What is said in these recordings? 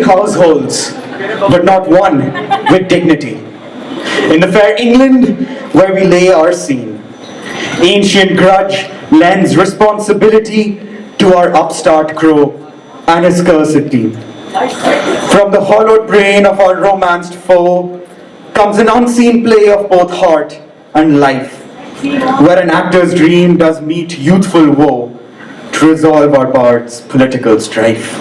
households, but not one with dignity. In the fair England where we lay our scene, ancient grudge lends responsibility to our upstart crow and his cursed team. From the hollowed brain of our romanced foe comes an unseen play of both heart and life, where an actor's dream does meet youthful woe to resolve our bard's political strife.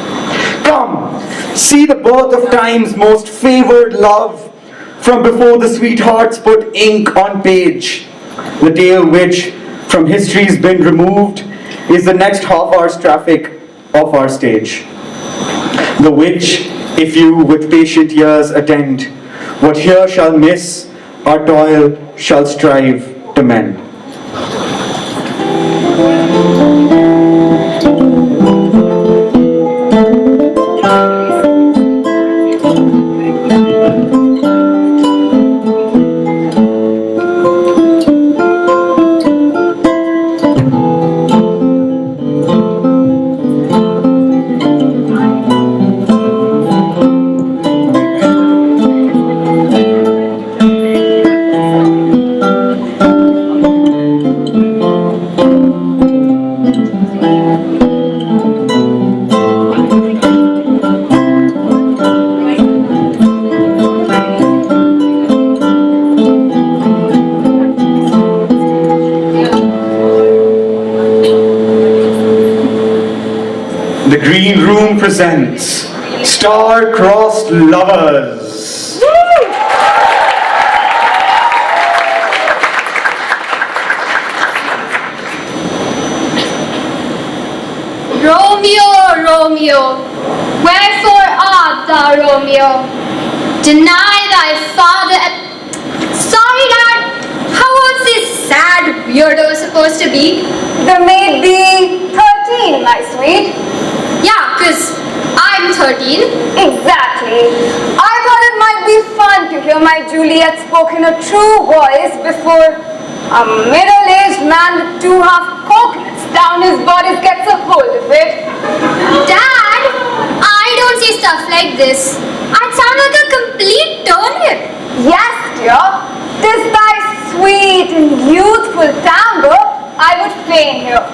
Come, see the birth of time's most favored love, from before the sweethearts put ink on page. The tale which, from history's been removed, is the next half-hour's traffic of our stage. The which, if you with patient ears attend, what here shall miss, our toil shall strive to mend. The Green Room presents StarCrossed Lovers. Romeo, Romeo, wherefore art thou, Romeo? Deny thy father Sorry, Dad, how old's this sad weirdo supposed to be? There may be 13, my sweet. Yeah, 'cause I'm 13. Exactly. I thought it might be fun to hear my Juliet spoke in a true voice before a middle-aged man with 2 half coconuts down his body gets a hold of it. Dad, I don't say stuff like this. I'd sound like a complete turnip. Yes, dear. 'Tis thy sweet and youthful timbre I would feign here,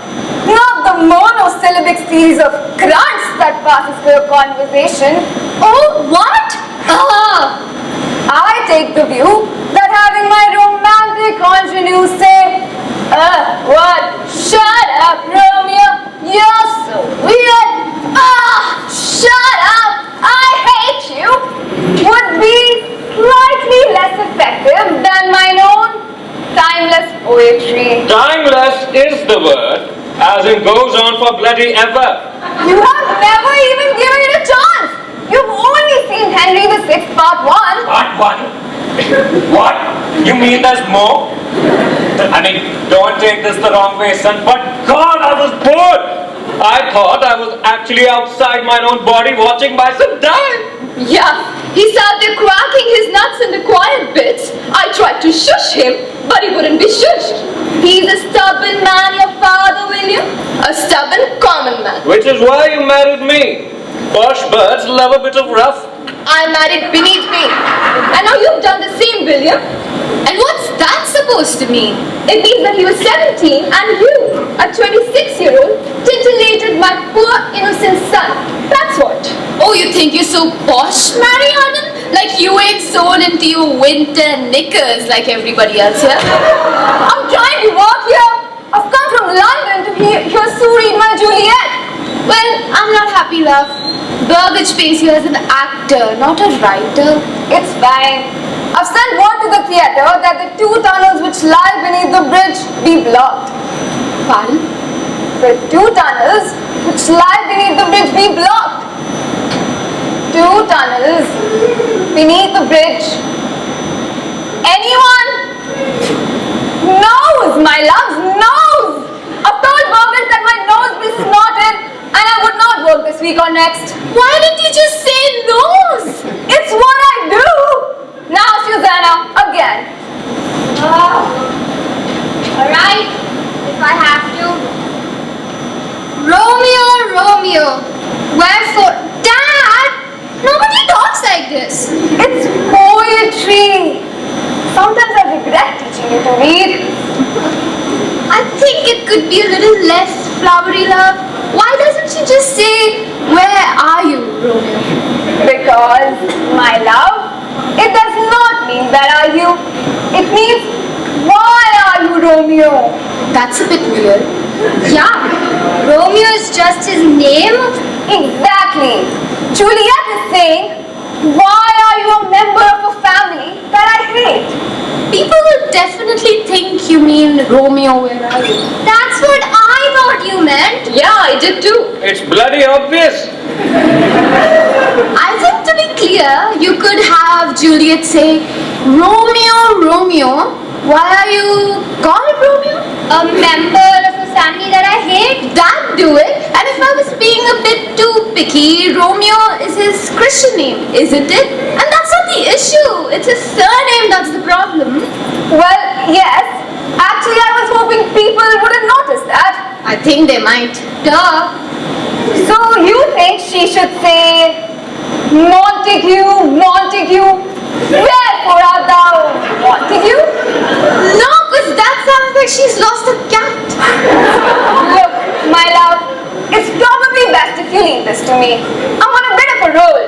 not the monosyllabic series of grunts that passes for your conversation. Oh, what? I take the view that having my romantic ingenue say, what? Shut up, Romeo, you're so weird. Shut up, I hate you, would be slightly less effective than mine own timeless poetry. Timeless is the word, as in goes on for bloody ever. You have never even given it a chance. You've only seen Henry VI Part 1. Part 1? What? You mean there's more? I mean, don't take this the wrong way, son, but God, I was bored. I thought I was actually outside my own body watching myself die. Yeah, he sat there cracking his nuts in the quiet bits. I tried to shush him, but he wouldn't be shushed. He's a stubborn man, your father, William. A stubborn common man. Which is why you married me. Posh birds love a bit of rough. I married beneath me. And now you've done the same, William. And what's that supposed to mean? It means that he was 17 and you, a 26-year-old, titillated my poor innocent son. That's what. Oh, you think you're so posh, Mary Arden? Like you ain't sewn into your winter knickers like everybody else here? I'm trying to work here. I've come from London to hear Suri, my Juliet. Well, I'm not happy, love. Burgage pays you as an actor, not a writer. It's fine. I've sent word to the theatre that the 2 tunnels which lie beneath the bridge be blocked. Pardon? The 2 tunnels which lie beneath the bridge be blocked. 2 tunnels beneath the bridge. Anyone? Nose, my loves, nose! I've told Burgess that my nose be snorted and I would not work this week or next. Why didn't you just say nose? It's what I do! Now, Susanna, again. Alright, if I have to. Romeo, Romeo, wherefore? Dad! Nobody Sometimes I regret teaching you to read. I think it could be a little less flowery, love. Why doesn't she just say, "Where are you, Romeo?" Because, my love, it does not mean "where are you?" It means "why are you, Romeo?" That's a bit weird. Yeah, Romeo is just his name. Exactly. Juliet is saying, "Why are you a member of a family that I hate?" People will definitely think you mean Romeo, where are you? That's what I thought you meant. Yeah, I did too. It's bloody obvious. I think to be clear, you could have Juliet say, "Romeo, Romeo, why are you called Romeo?" A member of a family that I hate? That'd do it. And if I was being a bit too picky, Romeo is his Christian name, isn't it? And that's not the issue. It's his surname that's the problem. Well, yes. Actually, I was hoping people wouldn't notice that. I think they might. Duh. So you think she should say, "Montague, Montague, wherefore art thou, Montague?" No, because that sounds like she's lost a cat. Look, my love, it's probably best if you leave this to me. I'm on a bit of a roll.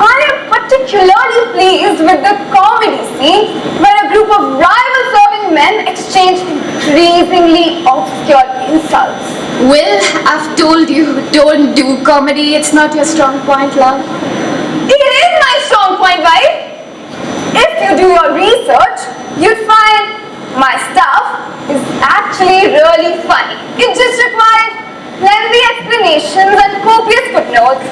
I am particularly pleased with the comedy scene where a group of rival-serving men exchange increasingly obscure insults. Will, I've told you, don't do comedy. It's not your strong point, love. It is my strong point, wife. If you do your research, you'd find my stuff is actually really funny. It just requires lengthy explanations and copious footnotes.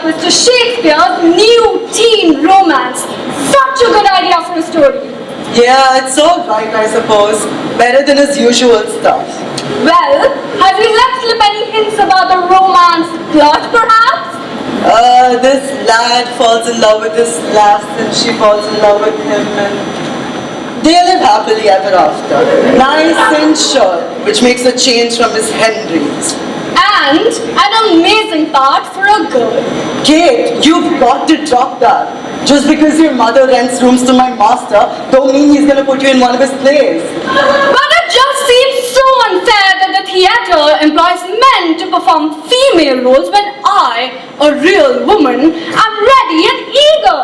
Mr. Shakespeare's new teen romance. Such a good idea for a story. Yeah, it's all right, I suppose. Better than his usual stuff. Well, have you let slip any hints about the romance plot, perhaps? This lad falls in love with this lass and she falls in love with him and they live happily ever after. Nice and sure, which makes a change from his Henry's. And an amazing part for a girl. Kate, you've got to drop that. Just because your mother rents rooms to my master, don't mean he's gonna put you in one of his plays. But it just seems so unfair that the theatre employs men to perform female roles when I, a real woman, am ready and eager.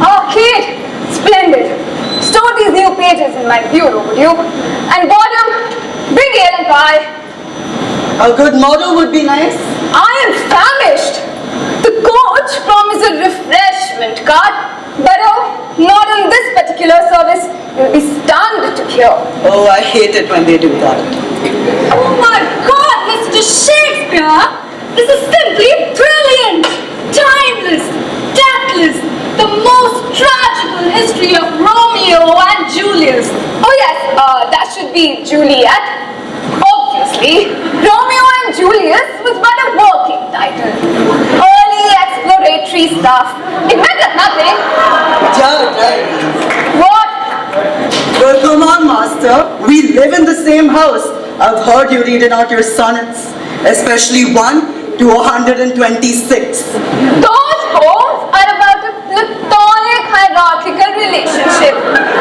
Oh, Kate, splendid. Store these new pages in my bureau, would you? And bottom, bring ale and pie. A good model would be nice. I am famished. The coach promised a refreshment card, but oh, not on this particular service. You'll be stunned to hear. Oh, I hate it when they do that. Oh my God, Mr. Shakespeare! This is simply brilliant! Timeless, deathless, the most tragical history of Romeo and Julius. Oh yes, that should be Juliet. Obviously, Romeo and Julius was but a working title. Early exploratory stuff. It meant nothing. Yeah, right. What? Well, come on, master. We live in the same house. I've heard you reading out your sonnets, especially 1 to 126. Those poems are about a platonic hierarchical relationship.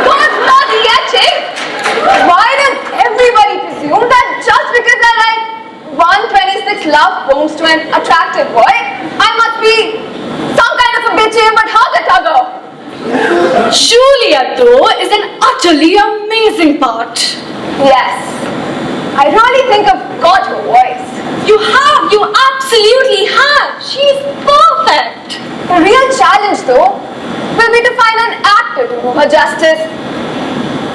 Don't study ethics. Why does everybody presume that just because I write homes to an attractive boy, I must be some kind of a bitchy but heart-a-tugger. Juliet, though, is an utterly amazing part. Yes, I really think I've got her voice. You absolutely have. She's perfect. The real challenge, though, will be to find an actor to do her justice.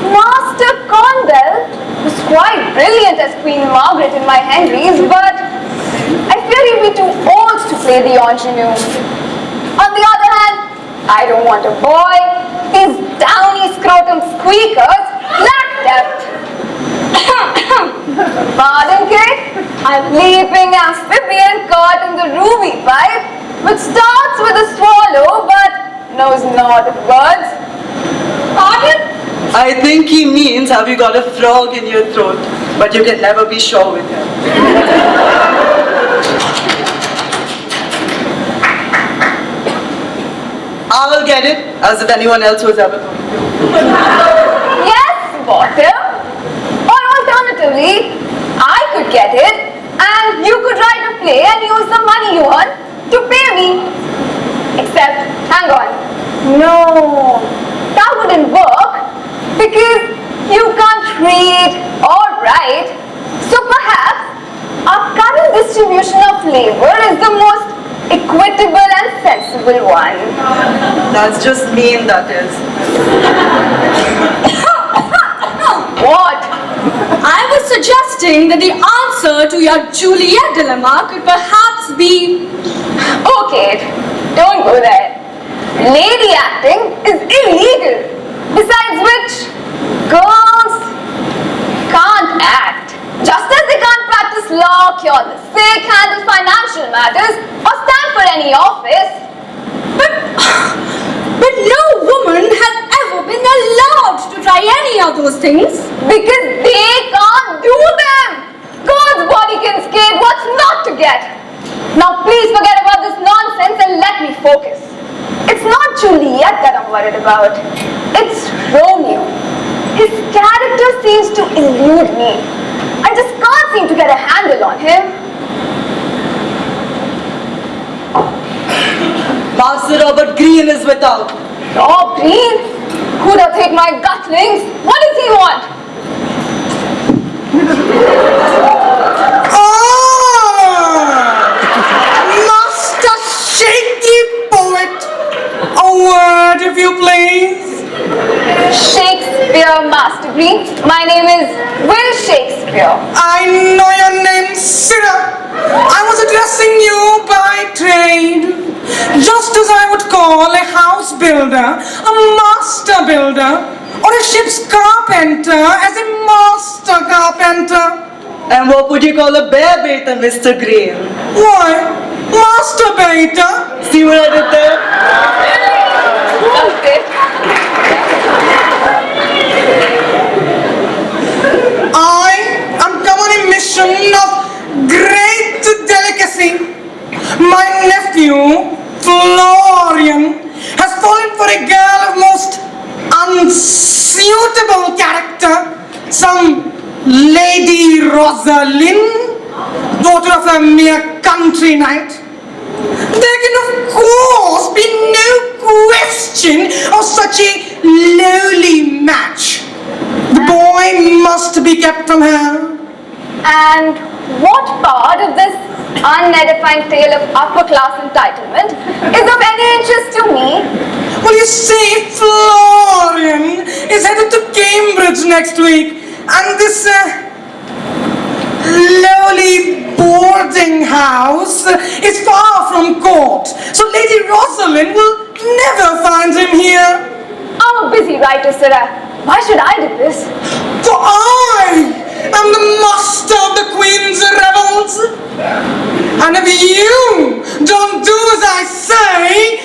Master Condell was quite brilliant as Queen Margaret in My Henrys, but I fear he'll be too old to play the ingenue. On the other hand, I don't want a boy. His downy scrotum squeakers lack depth. Pardon, kid? I'm leaping amphibian caught in the ruby pipe, which starts with a swallow but knows not of birds. Pardon? I think he means, have you got a frog in your throat, but you can never be sure with him. I'll get it, as if anyone else was ever going to. Yes, bottom. Or alternatively, I could get it and you could write a play and use the money you earn to pay me. Except, hang on. No, that wouldn't work because you can't read or write. So perhaps our current distribution of labor is the most equitable and sensible one. That's just mean, that is. What? I was suggesting that the answer to your Juliet dilemma could perhaps be... Okay, don't go there. Lady acting is illegal. Besides which, girls can't act. Just as they can't practice law, cure the sick, handle financial matters, or stand for any office. But no woman has ever been allowed to try any of those things. Because they can't do them. God's body can skate, what's not to get? Now please forget about this nonsense and let me focus. It's not Juliet that I'm worried about. It's Romeo. His character seems to elude me. I just can't seem to get a handle on him. Master Robert Greene is without. Rob Green? Who'd have taken my gutlings? What does he want? Master Shaky Poet, a word if you please. Shakespeare, Master Green. My name is Will Shakespeare. I know your name, sinner. I was addressing you by trade, just as I would call a house builder a master builder, or a ship's carpenter as a master carpenter. And what would you call a bear baiter, Mr. Green? Why, masturbator? See what I did there? That's it. I am come on a mission of great delicacy. My nephew, Florian, has fallen for a girl of most unsuitable character, some Lady Rosalind, daughter of a mere country knight. There can of course be no question of such a lowly match. The boy must be kept from her. And what part of this unedifying tale of upper-class entitlement is of any interest to me? Well, you see, Florian is headed to Cambridge next week, and this lowly boarding house is far from court, so Lady Rosalind will never find him here. I'm a busy writer, Sarah. Why should I do this? For I am the master of the Queen's revels, and if you don't do as I say,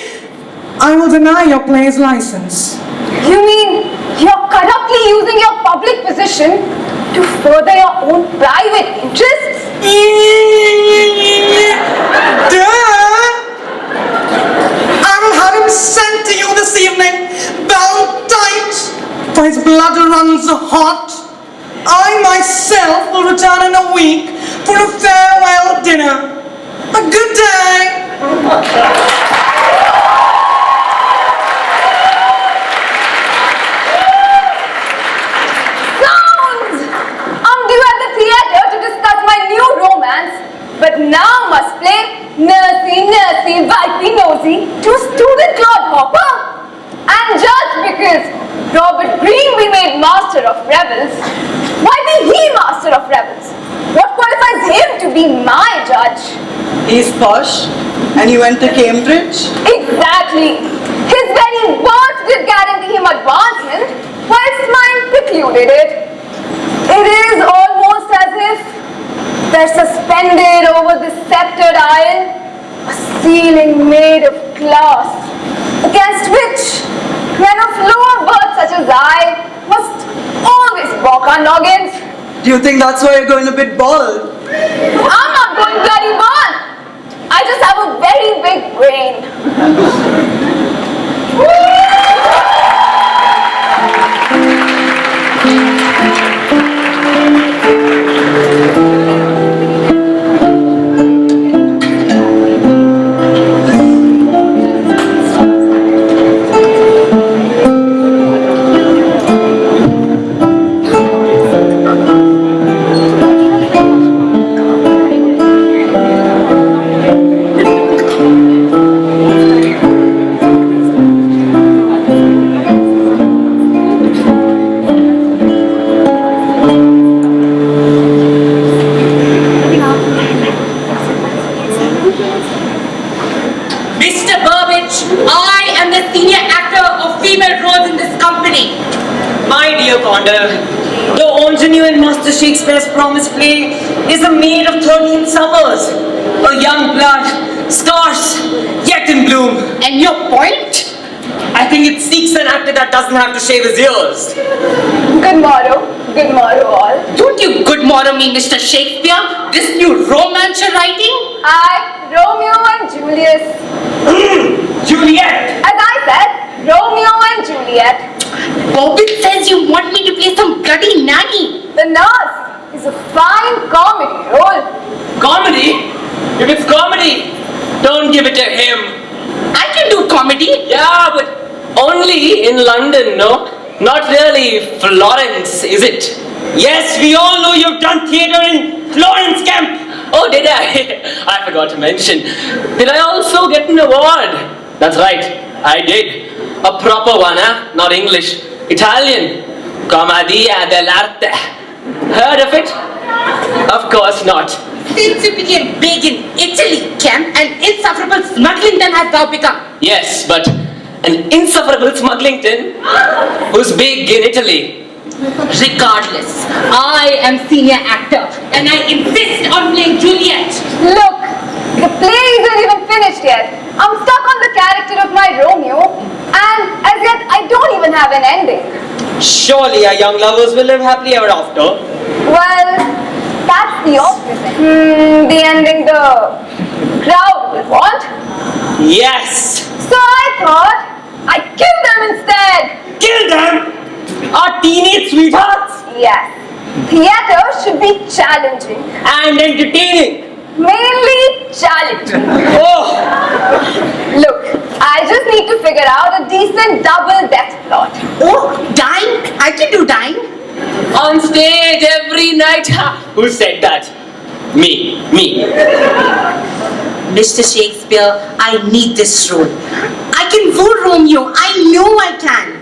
I will deny your play's license. You mean you're corruptly using your public position to further your own private interests? Duh! I will have him sent to you this evening, bound tight, for his blood runs hot. I myself will return in a week for a farewell dinner. A good day. Sounds! I'm due at the theatre to discuss my new romance, but now must play nursey, wifey, nosy to student Claude Hopper. And just because Robert Greene be made master of rebels, why be he master of rebels? What qualifies him to be my judge? He's posh, and he went to Cambridge. Exactly. His very birth did guarantee him advancement, whilst mine precluded it. It is almost as if there suspended over this sceptred isle a ceiling made of glass, against which men of lower birth such as I must always balk our noggins. Do you think that's why you're going a bit bald? I'm not going bloody bald. I just have a very big brain. The ingenue in Master Shakespeare's promised play is a maid of 13 summers, a young blood, scarce, yet in bloom. And your point? I think it seeks an actor that doesn't have to shave his ears. Good morrow all. Don't you good morrow me, Mr. Shakespeare? This new romance you're writing? Romeo and Julius. Juliet! As I said, Romeo and Juliet. Bobbin says you want me to play some bloody nanny. The Nurse is a fine comedy role. Comedy? If it's comedy, don't give it to him. I can do comedy. Yeah, but only in London, no? Not really Florence, is it? Yes, we all know you've done theatre in Florence camp. Oh, did I? I forgot to mention. Did I also get an award? That's right, I did. A proper one, huh? Not English. Italian. Commedia dell'arte. Heard of it? Of course not. Since you became big in Italy, camp, an insufferable smugglington has thou become. Yes, but an insufferable smugglington who's big in Italy. Regardless, I am senior actor and I insist on playing Juliet. Look, the play isn't even finished yet. I'm stuck on the character of my Romeo, and as yet I don't even have an ending. Surely our young lovers will live happily ever after. Well, that's the opposite. The ending the crowd will want. Yes! So I thought I'd kill them instead. Kill them! Our teenage sweethearts! Yes, theatre should be challenging. And entertaining. Mainly challenging. Oh! Look, I just need to figure out a decent double death plot. Oh, dying? I can do dying. On stage every night. Ha! Who said that? Me. Mr. Shakespeare, I need this role. I can woo Romeo. I know I can.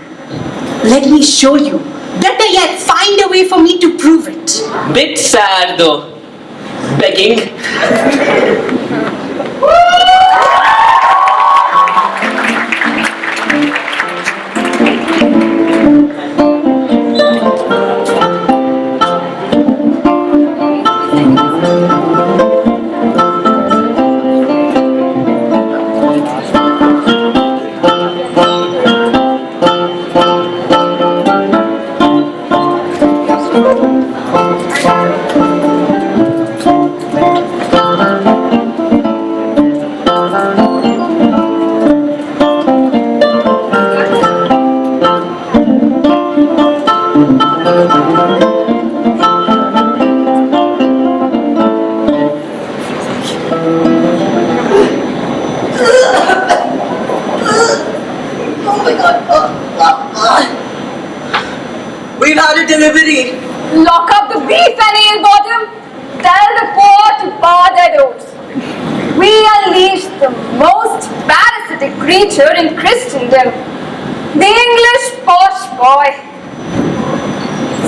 Let me show you. Better yet, find a way for me to prove it. Bit sad though. Begging. romantic creature in Christendom. The English posh boy.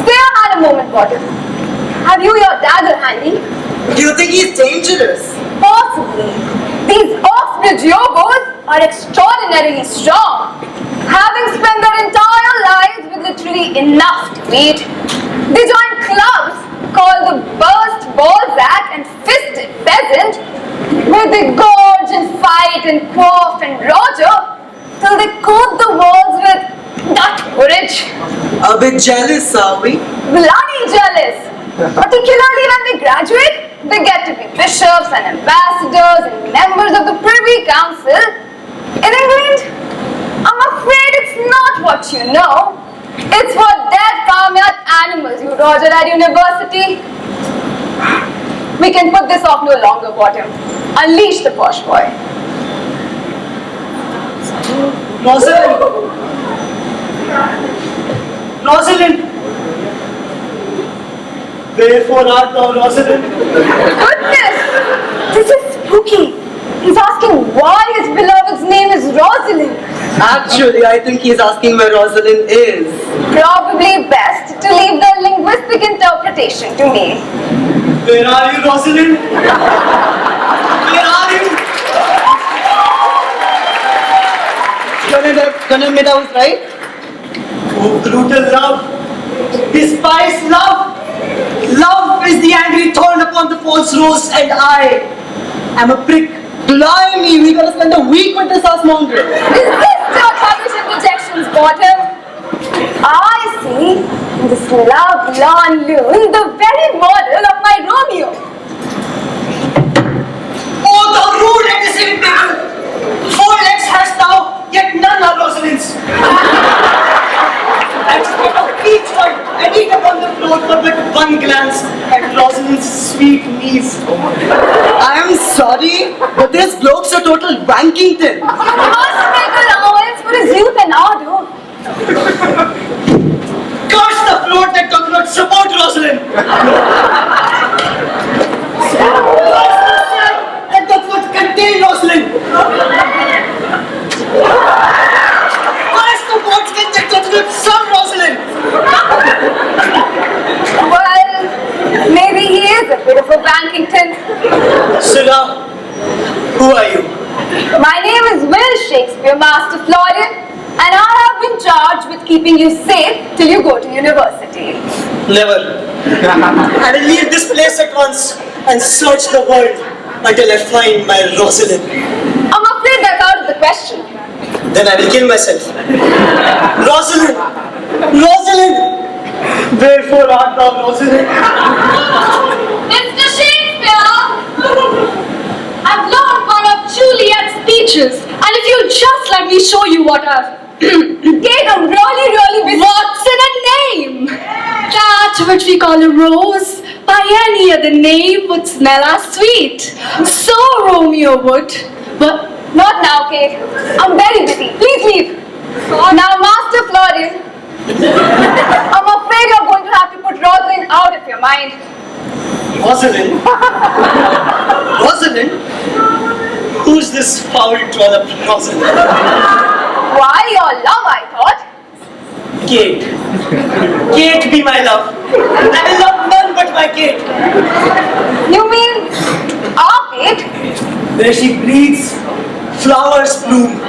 Stay on a moment, Potter. Have you your dagger handy? Do you think he's dangerous? Possibly. These Oxbridge yogos are extraordinarily strong. Having spent their entire lives with literally enough to eat, they join clubs called the Burst Balzac and Fisted Peasant, where they gorge and fight and quaff and roger till they coat the walls with that courage. A bit jealous, are we? Bloody jealous! Particularly when they graduate, they get to be bishops and ambassadors and members of the Privy Council. In England, I'm afraid it's not what you know. It's what dead farmyard animals you roger at university. We can put this off no longer, Bottom. Unleash the posh boy. Rosalind! Rosalind! Wherefore art thou, Rosalind? Goodness! This is spooky. He's asking why his beloved's name is Rosalind. Actually, I think he's asking where Rosalind is. Probably best to leave the linguistic interpretation to me. Where are you, Rosalind? Where are you? Gonna admit I was right? Oh, brutal love! Despise love! Love is the angry thorn upon the false rose, and I am a prick. Blimey, we gotta spend a week with this house mongrel. Is this your tradition projections, Bottom? I see in this love-lorn loon the very model of my Romeo. Oh, the rude and deceiving people! 4 legs hast thou, yet none are Rosalind's. And spit of each one, and eat upon the floor for but one glance at Rosalind's sweet knees. I am sorry, but this bloke's a total Wankington. You must make allowance for his youth and ardor. Curse the floor that does not support Rosalind! Curse the sun that does not contain Rosalind! Curse the watchman that does not serve Rosalind! Well, maybe he is a bit of a Bankington. Silla, who are you? My name is Will Shakespeare, Master Florian, and I have been charged with keeping you safe till you go to university. Never. I will leave this place at once and search the world until I find my Rosalind. I'm afraid that's out of the question. Then I will kill myself. Rosalind! Rosalind! Wherefore art thou, Rosalind? Mr. Shakespeare! I've learned one of Juliet's speeches, and if you'll just let me show you what I've Tatum, really what's in a name? That which we call a rose, by any other name would smell as sweet. So Romeo would, but not now, Kate. I'm very busy. Please leave. Now, Master Florian, I'm afraid you're going to have to put Rosalind out of your mind. Rosalind? Rosalind? Who's this foul trollop Rosalind? Why, your love, I thought. Kate. Kate be my love. I will love none but my Kate. You mean our Kate? Where she breathes, flowers bloom.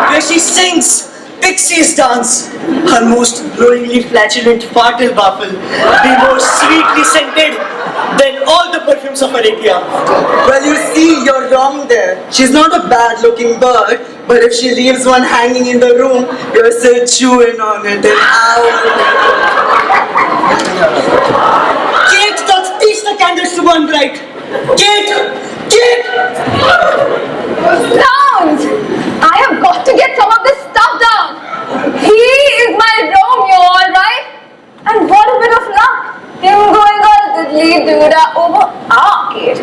Where she sings, pixies dance. Her most glowingly flatulent fart will baffle, be more sweetly scented than all the perfumes of Arabia. Well, you see, you're wrong there. She's not a bad-looking bird, but if she leaves one hanging in the room, you're still chewing on it an hour. Kate doth teach the candles to burn bright. Kate! Kate! Sounds! I have got to get some of this stuff down. He is my Romeo, all right? And what a bit of luck. Him going all diddly doodah over our Kate.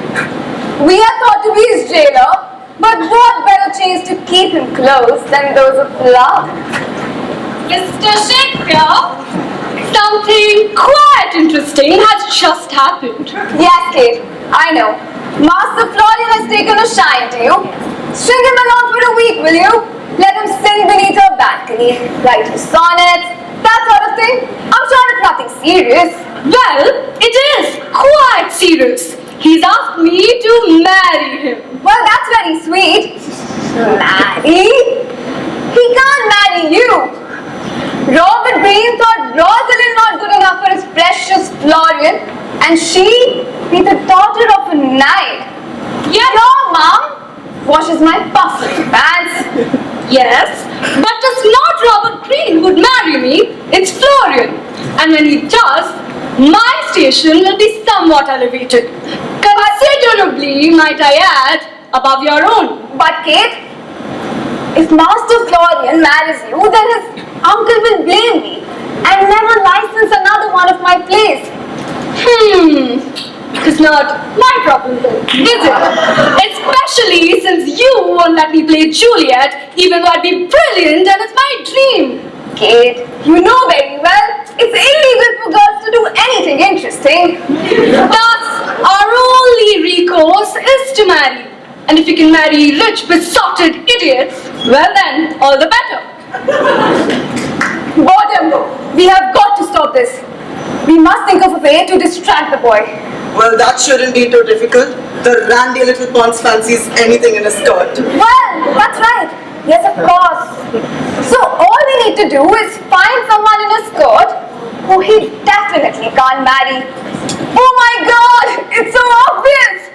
We had thought to be his jailer, but what better chains to keep him close than those of love? Mr. Shakespeare, something quite interesting has just happened. Yes, Kate, I know. Master Florian has taken a shine to you. String him along for a week will you? Let him sing beneath her balcony, write his sonnets, that sort of thing. I'm sure it's nothing serious. Well, it is quite serious. He's asked me to marry him. Well, that's very sweet. Marry? He can't marry you. Robert Greene thought Rosalind not good enough for his precious Florian, and she be the daughter of a knight. Yes. Your mom washes my puffs pants. Yes, but it's not Robert Greene who'd marry me, it's Florian. And when he does, my station will be somewhat elevated. Considerably, might I add, above your own. But Kate, if Master Florian marries you, then his uncle will blame me and never license another one of my plays. It's not my problem though, is it? Especially since you won't let me play Juliet, even though I'd be brilliant and it's my dream. Kate, you know very well, it's illegal for girls to do anything interesting. Thus, our only recourse is to marry. And if you can marry rich, besotted idiots, well then, all the better. Boredom, we have got to stop this. We must think of a way to distract the boy. Well, that shouldn't be too difficult. The randy little Ponce fancies anything in a skirt. Well, that's right. Yes, of course. So all we need to do is find someone in a skirt who he definitely can't marry. Oh my God, it's so obvious.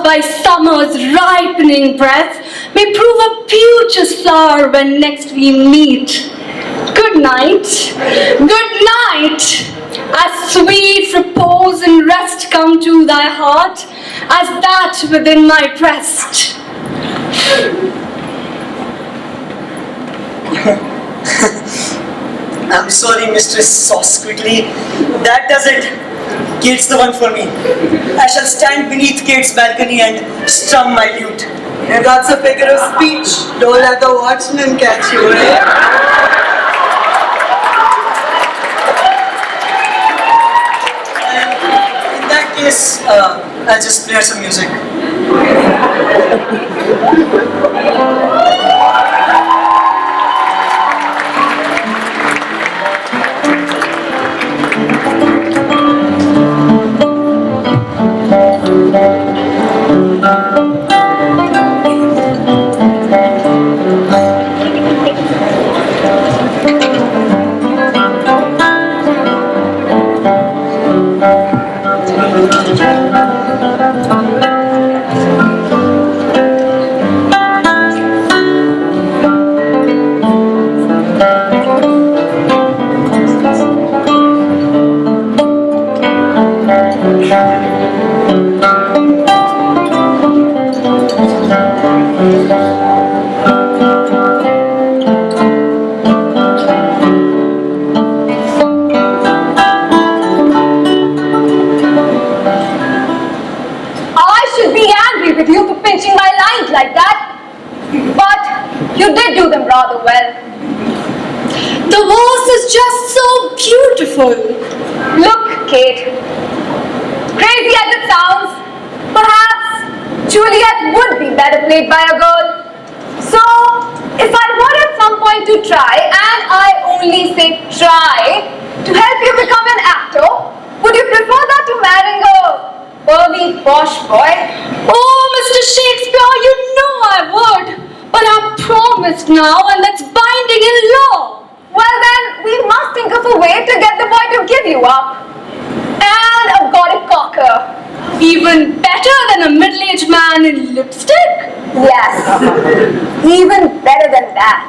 By summer's ripening breath may prove a beauteous flower when next we meet. Good night, good night. As sweet repose and rest come to thy heart as that within my breast. I'm sorry, Mistress Sauce Quickly. That does it. Kate's the one for me. I shall stand beneath Kate's balcony and strum my lute. If that's a figure of speech, don't let the watchman catch you, eh? In that case, I'll just play some music. Rather well. The verse is just so beautiful. Look, Kate, crazy as it sounds, perhaps Juliet would be better played by a girl. So, if I were at some point to try, and I only say try, to help you become an actor, would you prefer that to marrying a pervy posh boy? Oh, Mr. Shakespeare, you know I would. But I'm promised now, and that's binding in law. Well then, we must think of a way to get the boy to give you up. And I've got a cocker. Even better than a middle-aged man in lipstick? Yes, even better than that.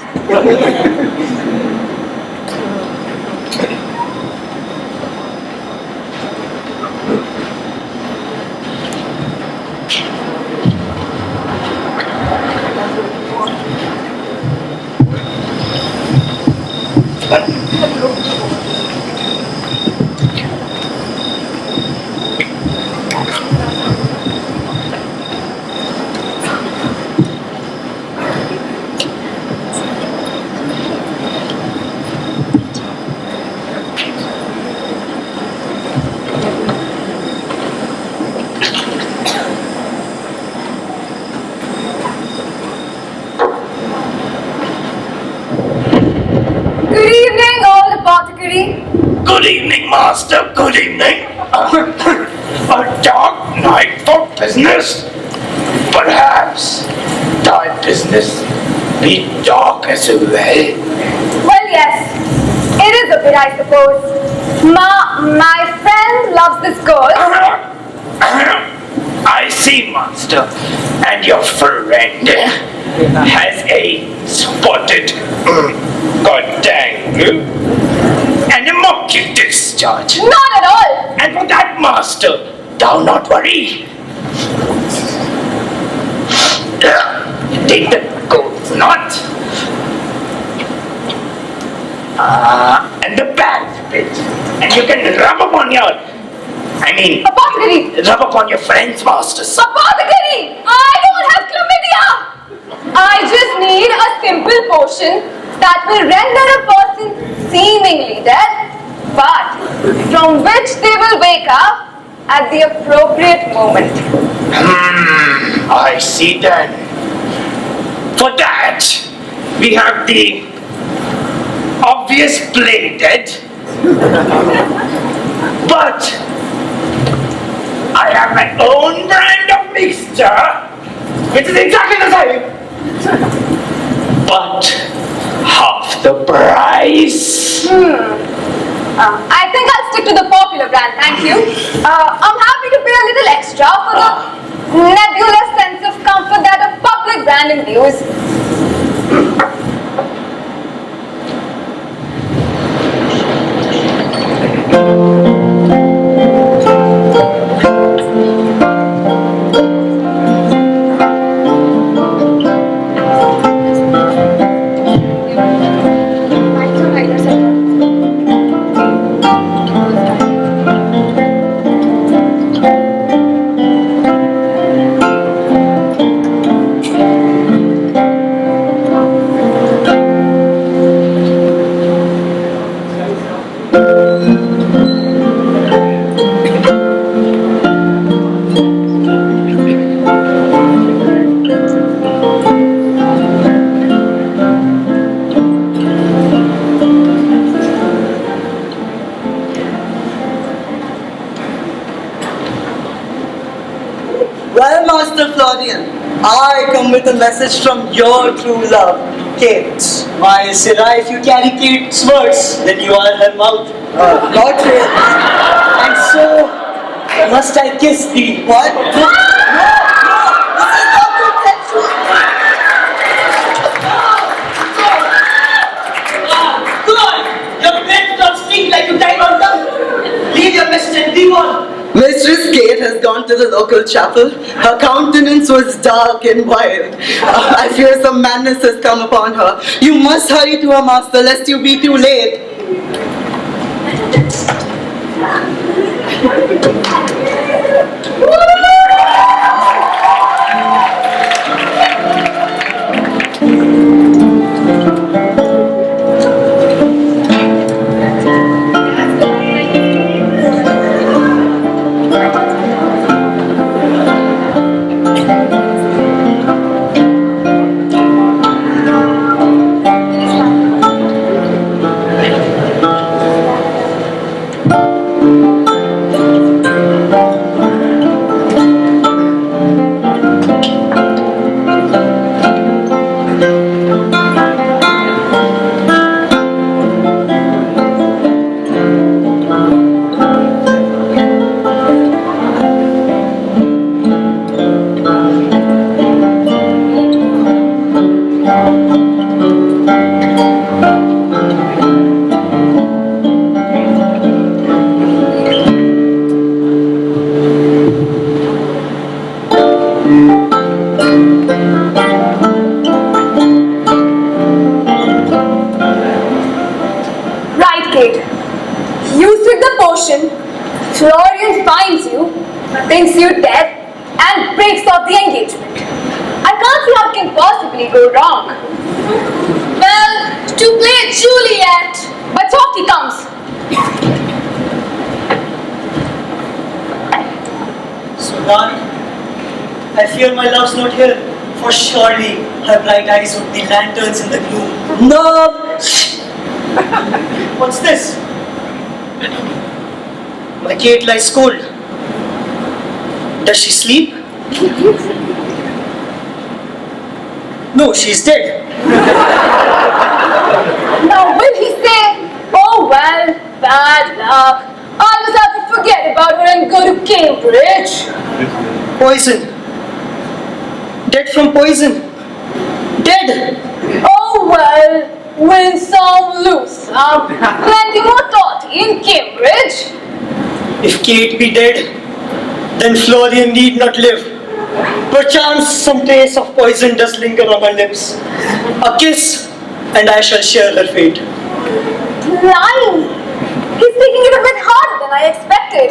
Master, good evening. A dark night for business? Perhaps thy business be dark as well. Well, yes. It is a bit, I suppose. My friend loves this girl. I see, Master. And your friend has a spotted quadrangle and a mocking discharge. Not at all. And for that, Master, thou not worry. Take the gold knot and the back bit, and you can rub upon your, Apothecary. rub upon your friend's masters. Apothecary. I don't have chlamydia. I just need a simple potion that will render a person seemingly dead, but from which they will wake up at the appropriate moment. I see then. For that, we have the obvious play dead, but I have my own brand of mixture, which is exactly the same, but half the price. I think I'll stick to the popular brand, thank you. I'm happy to pay a little extra for the nebulous sense of comfort that a public brand imbues. Well, Master Florian, I come with a message from your true love, Kate. My Sirrah, if you carry Kate's words, then you are her mouth. Not really. And so, must I kiss thee? What? No! This is not consensual! Good! Your breath don't stink like you died on tongue. Leave your Mr. Diwan. Mistress Kate has gone to the local chapel. Her countenance was dark and wild. I fear some madness has come upon her. You must hurry to her, Master, lest you be too late. Florian finds you, thinks you dead, and breaks off the engagement. I can't see how it can possibly go wrong. Well, to play Juliet. But soft he comes. Sudan, I fear my love's not here, for surely her bright eyes would be lanterns in the gloom. No! What's this? My Kate lies cold. Does she sleep? No, she's dead. Now will he say, oh well, bad luck. I'll just have to forget about her and go to Cambridge. Poison. Dead from poison. Dead. Oh well, win some, lose some. Plenty more taught in Cambridge. If Kate be dead, then Florian need not live. Perchance some trace of poison does linger on her lips. A kiss, and I shall share her fate. Blind! He's taking it a bit harder than I expected.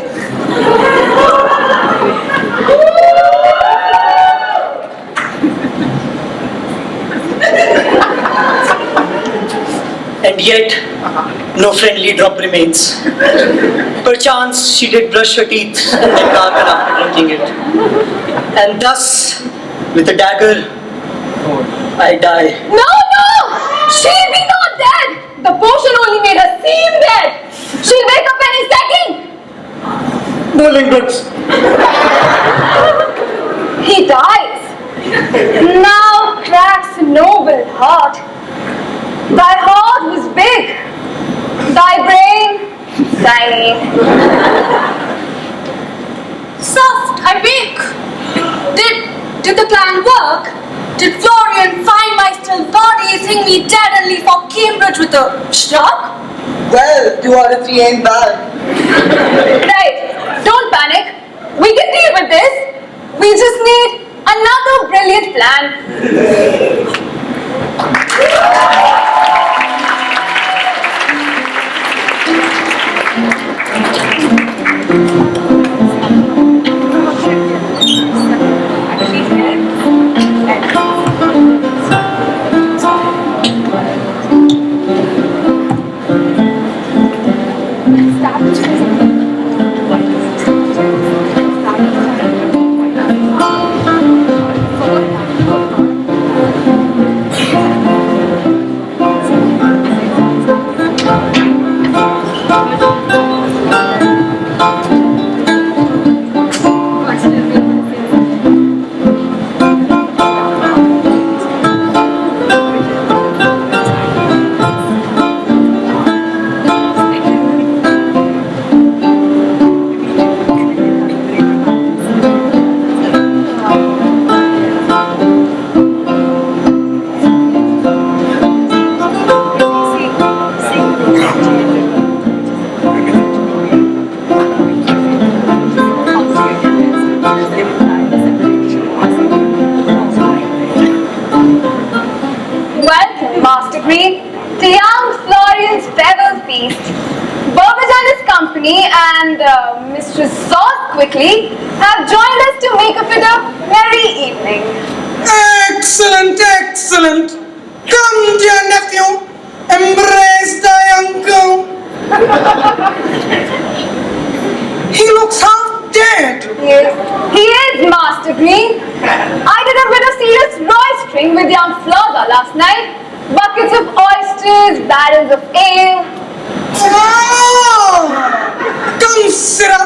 And yet, no friendly drop remains. Perchance she did brush her teeth and then gargle after drinking it. And thus, with a dagger, I die. No, no! She be not dead! The potion only made her seem dead! She'll wake up any second! Bowling books. He dies. Now cracks a noble heart. Thy heart was big. Thy brain, tiny. Soft, I bake. Did the plan work? Did Florian find my still body, think me dead and leave for Cambridge with a shock? Well, 2 out of 3 ain't bad. Right, don't panic. We can deal with this. We just need another brilliant plan. The young Florian's feathered feast. Burbage and his company and Mistress Sauce quickly have joined us to make of it a merry evening. Excellent, excellent. Come, dear nephew, embrace thy uncle. He looks half dead. He is, Master Green. I did a bit of serious roistering with young Flora last night. Buckets of oysters, barrels of ale. Oh! Consider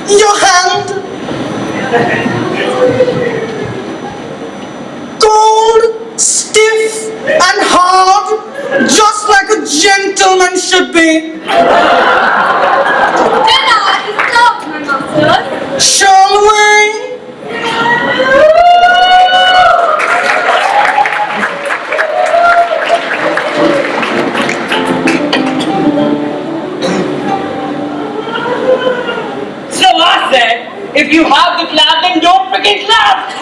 your hand. Cold, stiff, and hard, just like a gentleman should be. Dinner is served, my master. Shall we? So I said, if you have the clap, then don't freaking clap!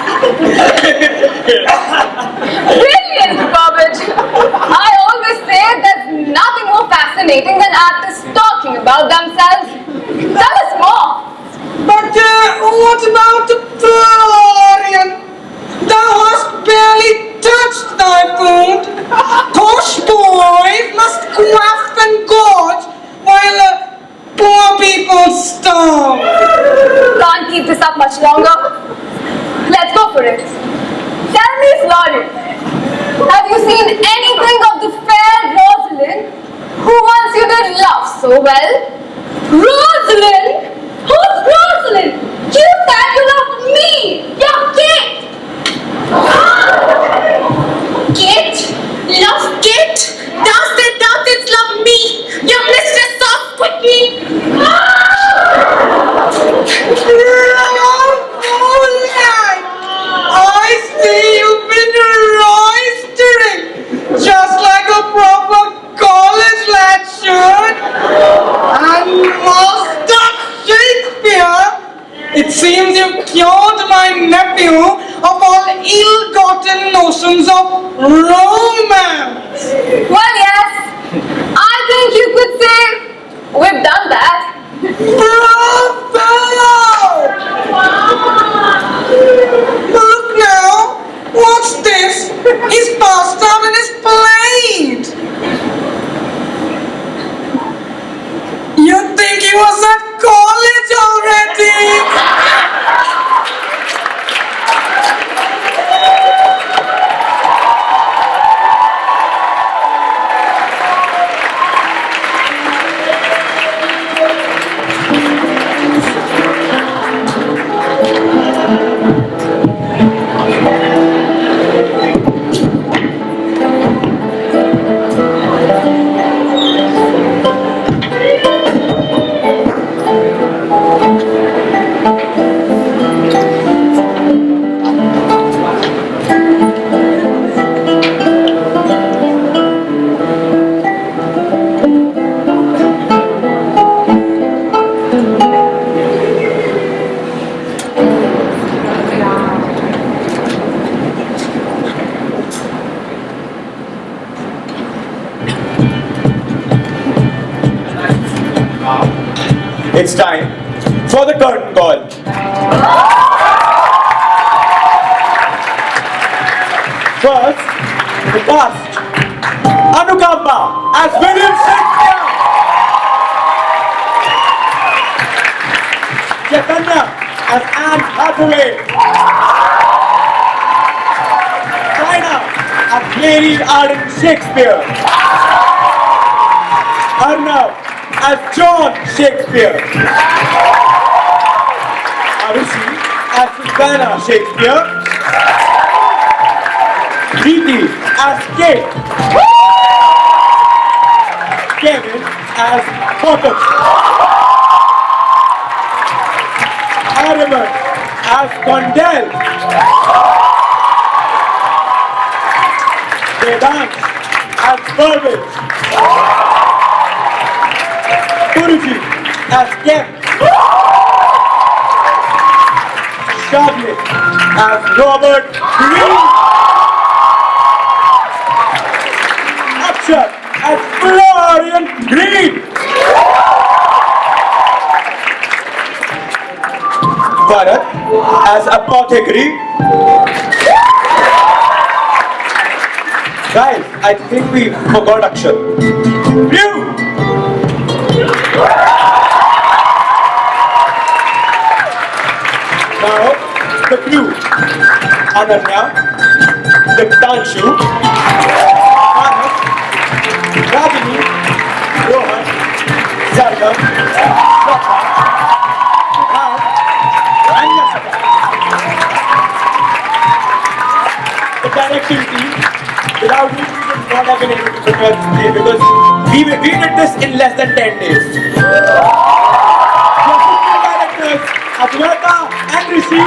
Brilliant, Burbage. I always say there's nothing more fascinating than actors talking about themselves. Tell us more. But what about the Florian? Thou hast barely touched thy food. Posh boys must quaff and gorge while poor people starve. Can't keep this up much longer. Let's go for it. Tell me, Florian, have you seen anything of the fair Rosalind who once you did love so well? Rosalind? It seems you've cured my nephew of all ill-gotten notions of romance. Well, yes. I think you could say we've done that. Bravo! Look now. What's this? He's passed out in his plate. You'd think he was at college already. It's time for the curtain call. First, the cast. Anukampa as William Shakespeare. Chaitanya as Anne Hathaway. Saina as Lady Arden Shakespeare. Arnav as John Shakespeare. Arushi as Susanna Shakespeare. Rwiti as Kate. Kevin as Pratham. Arden as Condell. Diwan as Burbage. Arushi as Kemp. Charlotte as Robert Green. Upstart as Florian Green. Bharat as Apothecary. Guys, I think we forgot Akshay. View! Now, the crew. Ananya, the Tanshu, Arnav, Ragini, Rohan, Zargam, Soham, and Ashoka. The directing team, without which we would not have been able to prepare this play because we did this in less than 10 days. The assistant directors, Advaita and Rishi,